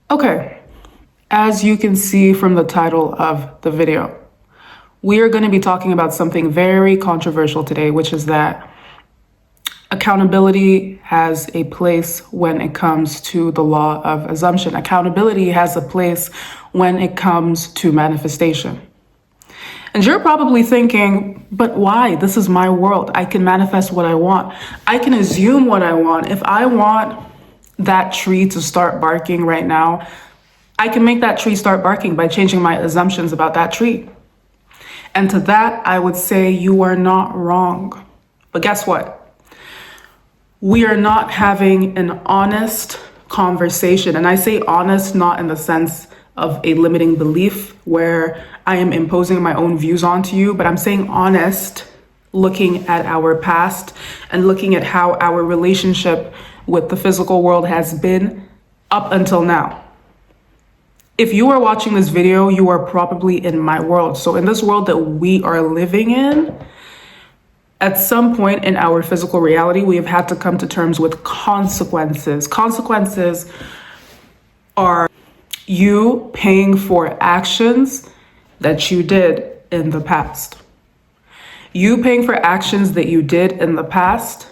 Okay, as you can see from the title of the video, we are going to be talking about something very controversial today, which is that accountability has a place when it comes to the law of assumption. Accountability has a place when it comes to manifestation. And you're probably thinking, but why? This is my world. I can manifest what I want. I can assume what I want. If I want that tree to start barking right now, I can make that tree start barking by changing my assumptions about that tree. And to that, I would say you are not wrong. But guess what? We are not having an honest conversation. And I say honest not in the sense of a limiting belief where I am imposing my own views onto you, but I'm saying honest, looking at our past and looking at how our relationship with the physical world has been up until now. If you are watching this video, you are probably in my world. So in this world that we are living in, at some point in our physical reality, we have had to come to terms with consequences. Consequences are you paying for actions that you did in the past. You paying for actions that you did in the past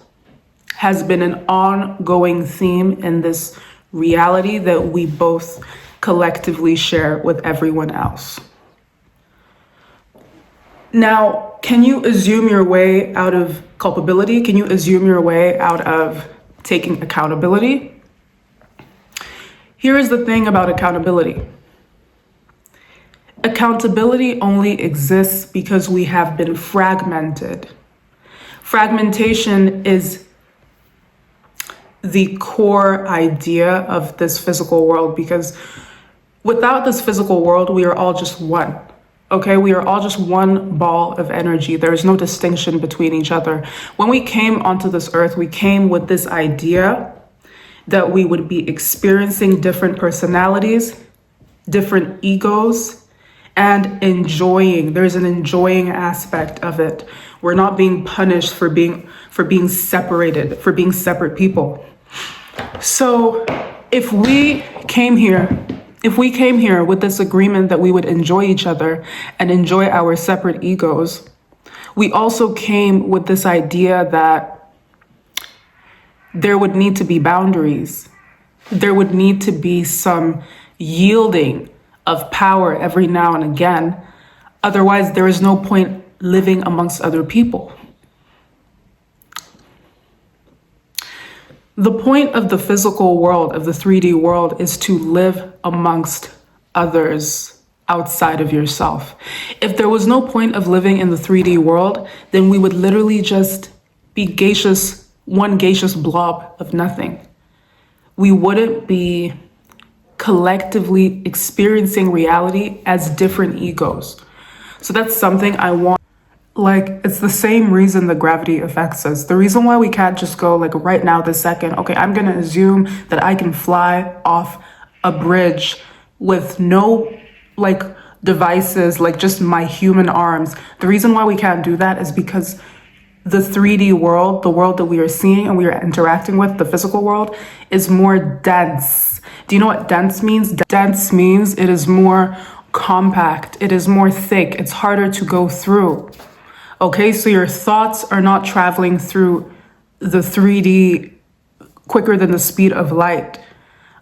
has been an ongoing theme in this reality that we both collectively share with everyone else. Now, can you assume your way out of culpability? Can you assume your way out of taking accountability? Here is the thing about accountability. Accountability only exists because we have been fragmented. Fragmentation is the core idea of this physical world, because without this physical world, we are all just one. Okay, we are all just one ball of energy. There is no distinction between each other. When we came onto this earth, we came with this idea that we would be experiencing different personalities, different egos, and enjoying. There's an enjoying aspect of it. We're not being punished for being separated, for being separate people. So if we came here with this agreement that we would enjoy each other and enjoy our separate egos, we also came with this idea that there would need to be boundaries. There would need to be some yielding of power every now and again. Otherwise, there is no point living amongst other people. The point of the physical world, of the 3D world, is to live amongst others outside of yourself. If there was no point of living in the 3D world, then we would literally just be one gaseous blob of nothing. We wouldn't be collectively experiencing reality as different egos. So that's something I want. Like, it's the same reason that gravity affects us. The reason why we can't just go like right now, this second, okay, I'm gonna assume that I can fly off a bridge with no like devices, like just my human arms. The reason why we can't do that is because the 3D world, the world that we are seeing and we are interacting with, the physical world, is more dense. Do you know what dense means? Dense means it is more compact, it is more thick, it's harder to go through. Okay, so your thoughts are not traveling through the 3D quicker than the speed of light.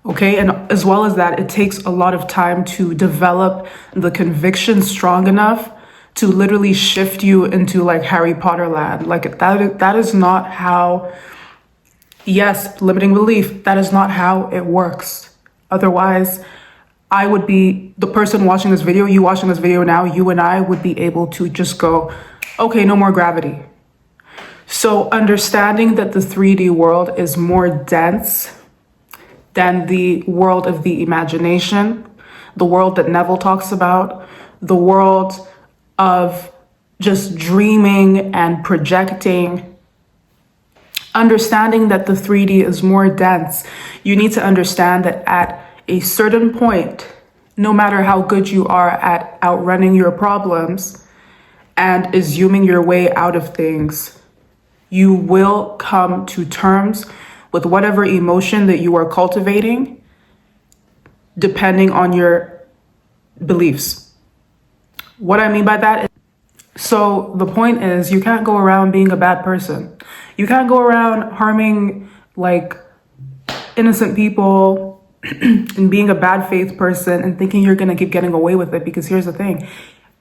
Okay, and as well as that, it takes a lot of time to develop the conviction strong enough to literally shift you into like Harry Potter land. Like that is not how, yes, limiting belief, that is not how it works. Otherwise, I would be the person watching this video, you watching this video now, you and I would be able to just go, okay, no more gravity. So understanding that the 3D world is more dense than the world of the imagination, the world that Neville talks about, the world of just dreaming and projecting. Understanding that the 3D is more dense, you need to understand that at a certain point, no matter how good you are at outrunning your problems and assuming your way out of things, you will come to terms with whatever emotion that you are cultivating depending on your beliefs. What I mean by that is, so the point is, you can't go around being a bad person. You can't go around harming like innocent people and being a bad faith person and thinking you're gonna keep getting away with it. Because here's the thing,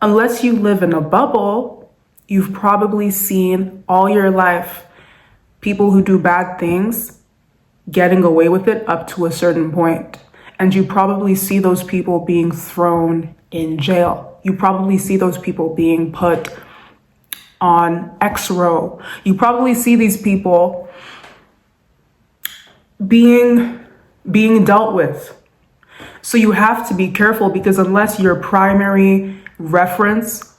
unless you live in a bubble, you've probably seen all your life people who do bad things getting away with it up to a certain point. And you probably see those people being thrown in jail. You probably see those people being put on X row. You probably see these people being dealt with. So you have to be careful, because unless your primary reference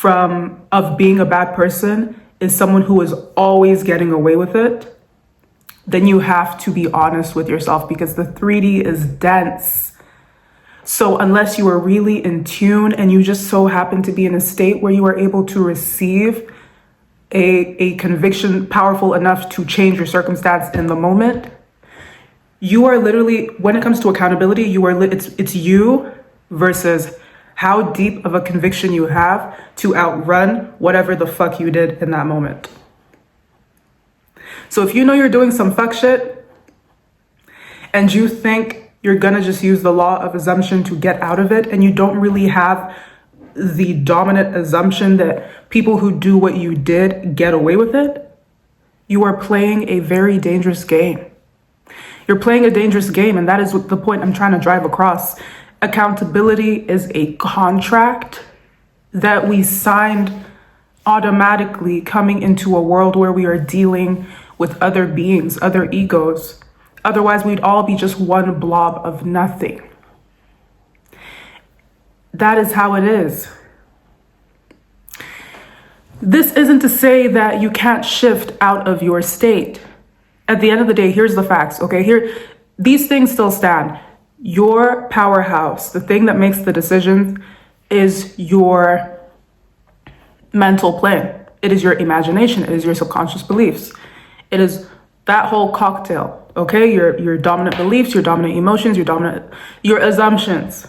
of being a bad person is someone who is always getting away with it, then you have to be honest with yourself, because the 3D is dense. So unless you are really in tune and you just so happen to be in a state where you are able to receive a conviction powerful enough to change your circumstance in the moment, you are literally, when it comes to accountability, it's you versus how deep of a conviction you have to outrun whatever the fuck you did in that moment. So if you know you're doing some fuck shit and you think you're gonna just use the law of assumption to get out of it, and you don't really have the dominant assumption that people who do what you did get away with it, you are playing a very dangerous game. You're playing a dangerous game, and that is the point I'm trying to drive across. Accountability is a contract that we signed automatically coming into a world where we are dealing with other beings, other egos. Otherwise, we'd all be just one blob of nothing. That is how it is. This isn't to say that you can't shift out of your state. At the end of the day, here's the facts, okay? These things still stand. Your powerhouse, the thing that makes the decisions, is your mental plane. It is your imagination. It is your subconscious beliefs. It is that whole cocktail, okay? Your dominant beliefs, your dominant emotions, your assumptions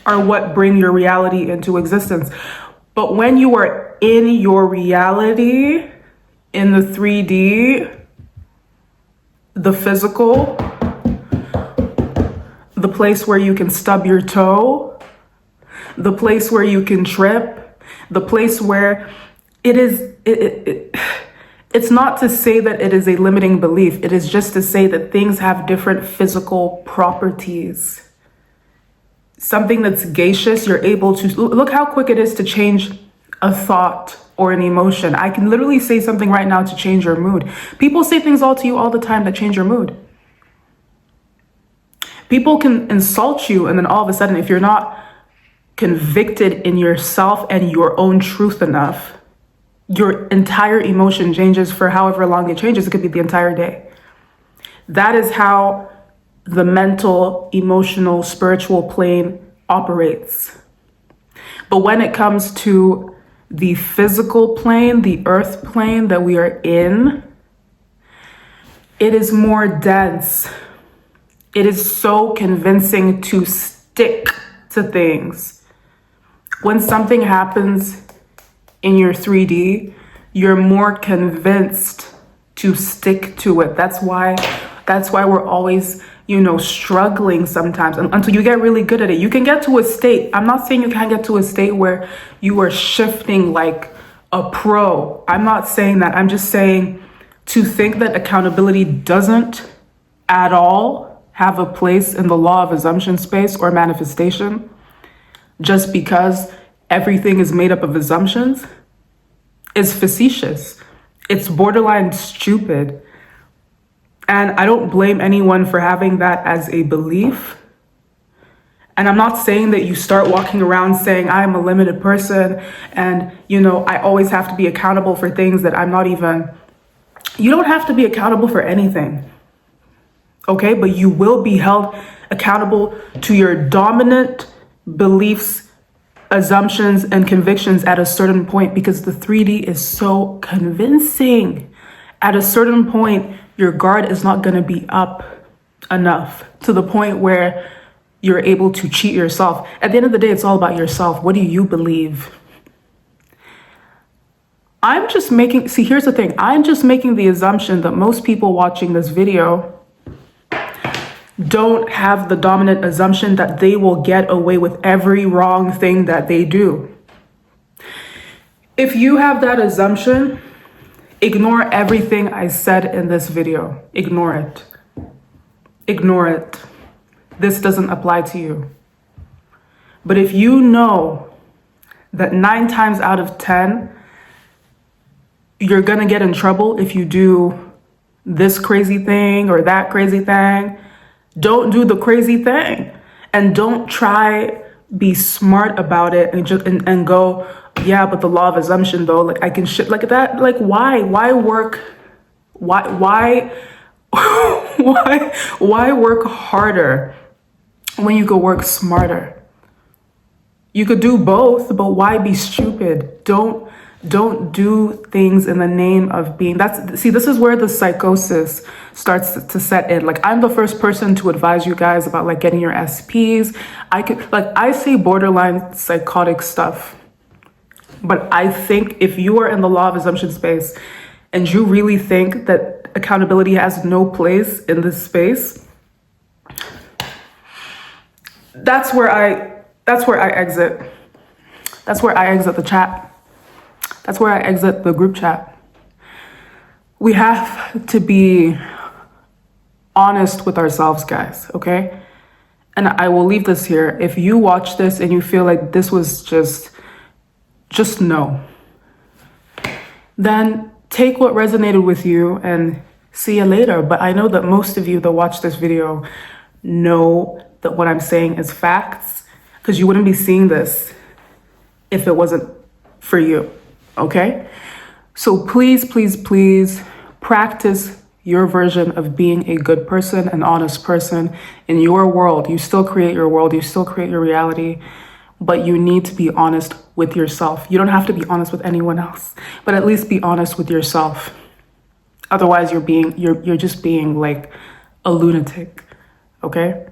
are what bring your reality into existence. But when you are in your reality, in the 3D, the physical, the place where you can stub your toe, the place where you can trip, the place where it's not to say that it is a limiting belief. It is just to say that things have different physical properties. Something that's gaseous, you're able to look how quick it is to change a thought or an emotion. I can literally say something right now to change your mood. People say things to you all the time that change your mood. People can insult you, and then all of a sudden, if you're not convicted in yourself and your own truth enough, your entire emotion changes for however long it changes. It could be the entire day. That is how the mental, emotional, spiritual plane operates. But when it comes to the physical plane, the earth plane that we are in, it is more dense. It is so convincing to stick to things. When something happens in your 3D, you're more convinced to stick to it. That's why we're always, struggling sometimes until you get really good at it. You can get to a state. I'm not saying you can't get to a state where you are shifting like a pro. I'm not saying that. I'm just saying to think that accountability doesn't at all have a place in the law of assumption space or manifestation just because everything is made up of assumptions is facetious. It's borderline stupid. And I don't blame anyone for having that as a belief. And I'm not saying that you start walking around saying, I'm a limited person and, I always have to be accountable for things that I'm not even. You don't have to be accountable for anything. Okay? But you will be held accountable to your dominant beliefs, assumptions, and convictions at a certain point, because the 3D is so convincing. At a certain point, your guard is not going to be up enough to the point where you're able to cheat yourself. At the end of the day, it's all about yourself. What do you believe? Here's the thing. I'm just making the assumption that most people watching this video don't have the dominant assumption that they will get away with every wrong thing that they do. If you have that assumption, ignore everything I said in this video. Ignore it. Ignore it. This doesn't apply to you. But if you know that 9 times out of 10, you're gonna get in trouble if you do this crazy thing or that crazy thing, don't do the crazy thing. And don't try be smart about it and go, yeah, but the law of assumption though, like I can shit like that. Like why work why work harder when you could work smarter? You could do both, but why be stupid? Don't do things in the name of being. This is where the psychosis starts to set in. Like, I'm the first person to advise you guys about like getting your SPs. I say borderline psychotic stuff, but I think if you are in the law of assumption space and you really think that accountability has no place in this space, that's where I exit. That's where I exit the chat. That's where I exit the group chat. We have to be honest with ourselves, guys, okay? And I will leave this here. If you watch this and you feel like this was just no, then take what resonated with you and see you later. But I know that most of you that watch this video know that what I'm saying is facts, because you wouldn't be seeing this if it wasn't for you. Okay? So please, please, please practice your version of being a good person, an honest person in your world. You still create your world, you still create your reality, but you need to be honest with yourself. You don't have to be honest with anyone else, but at least be honest with yourself. Otherwise, you're just being like a lunatic. Okay?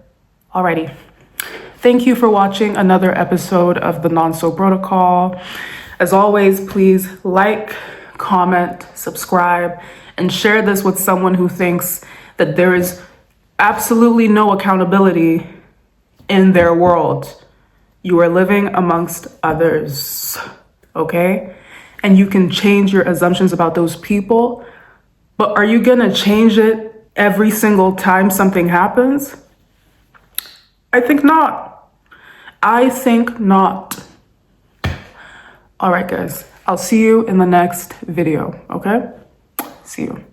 Alrighty. Thank you for watching another episode of the Non-So Protocol. As always, please like, comment, subscribe, and share this with someone who thinks that there is absolutely no accountability in their world. You are living amongst others, okay? And you can change your assumptions about those people, but are you gonna change it every single time something happens? I think not. I think not. All right, guys, I'll see you in the next video, okay? See you.